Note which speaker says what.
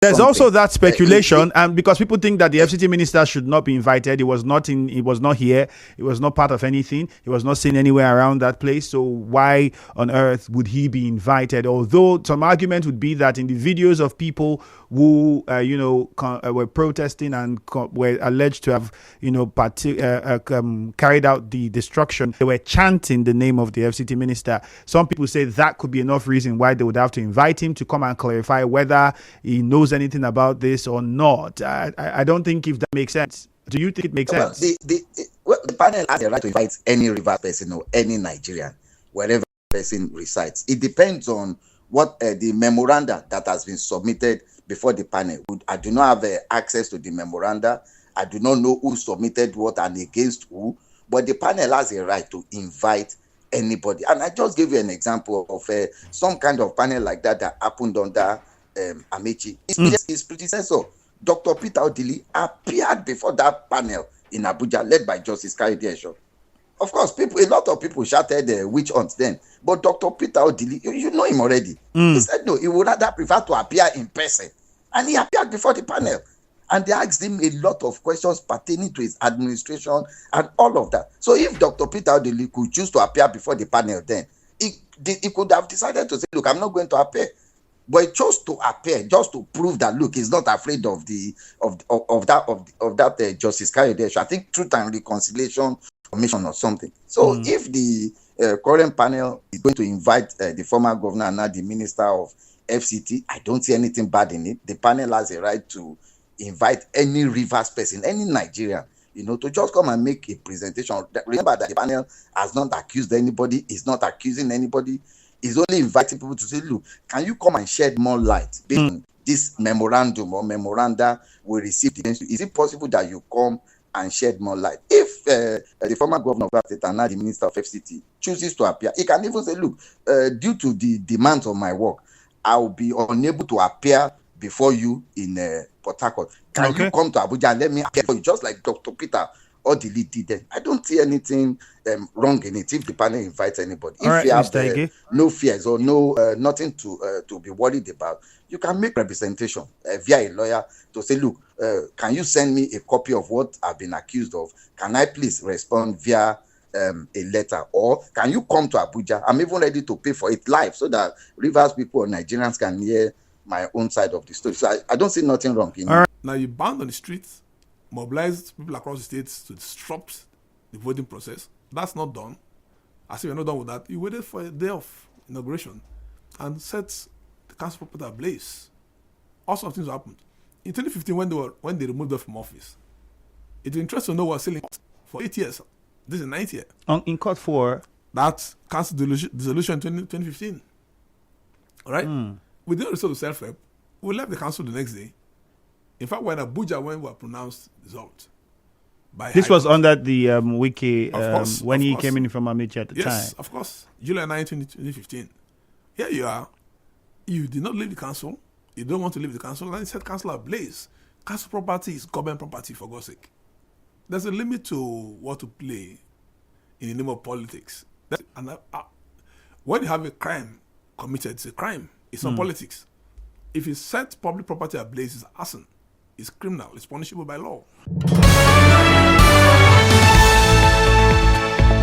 Speaker 1: There's also that speculation, and because people think that the FCT minister should not be invited. He was not here. He was not part of anything. He was not seen anywhere around that place. So why on earth would he be invited? Although some argument would be that in the videos of people who were protesting and were alleged to have carried out the destruction, they were chanting the name of the FCT minister. Some people say that could be enough reason why they would have to invite him to come and clarify whether he knows anything about this or not. I don't think if that makes sense. Do you think it makes sense?
Speaker 2: The panel has the right to invite any Rivers person or any Nigerian, wherever the person resides. It depends on what the memoranda that has been submitted before the panel. I do not have access to the memoranda. I do not know who submitted what and against who, but the panel has a right to invite anybody. And I just gave you an example of some kind of panel like that happened under Amechi. His predecessor, Dr. Peter Odili, appeared before that panel in Abuja, led by Justice Kayode. Of course, a lot of people shouted witch hunt then, but Dr. Peter Odili, you know him already. He said no, he would rather prefer to appear in person, and he appeared before the panel, and they asked him a lot of questions pertaining to his administration and all of that. So if Dr. Peter Odili could choose to appear before the panel, then he could have decided to say, look, I'm not going to appear. But he chose to appear just to prove that, look, he's not afraid of that Justice Kayode. I think Truth and Reconciliation Commission or something. So if the current panel is going to invite the former governor and now the minister of FCT, I don't see anything bad in it. The panel has a right to invite any Rivers person, any Nigerian, to just come and make a presentation. Remember that the panel has not accused anybody, is not accusing anybody. Is only inviting people to say, look, can you come and shed more light based on this memorandum or memoranda we received against you? Is it possible that you come and shed more light? If the former governor of State and now the minister of FCT chooses to appear, he can even say, look, due to the demands of my work, I will be unable to appear before you in Port Harcourt. Can you come to Abuja and let me appear for you, just like Dr. Peter Odili did then? I don't see anything wrong in it if the panel invites anybody. If you have no fears or nothing to be worried about, you can make representation via a lawyer to say, look, can you send me a copy of what I've been accused of? Can I please respond via a letter? Or can you come to Abuja? I'm even ready to pay for it live so that Rivers people or Nigerians can hear my own side of the story. So I don't see nothing wrong in it.
Speaker 3: Now you banned on the streets, mobilized people across the states to disrupt the voting process. That's not done. As if you're not done with that, you waited for a day of inauguration and set the council property ablaze. All sorts of things happened. In 2015, when they removed them from office, it's interesting to know what's still in court for 8 years. This is the 9th year.
Speaker 1: In court for?
Speaker 3: That council dissolution in 2015. All right? We didn't resort to self-help. We left the council the next day. In fact, when Abuja, when we were pronounced result.
Speaker 1: This was under the Wike, when he came in from Amechi at the time.
Speaker 3: Yes, of course. July 9, 2015. Here you are. You did not leave the council. You don't want to leave the council. And you set council ablaze. Council property is government property, for God's sake. There's a limit to what to play in the name of politics. When you have a crime committed, it's a crime. It's not politics. If you set public property ablaze, it's arson. It's criminal. It's punishable by law.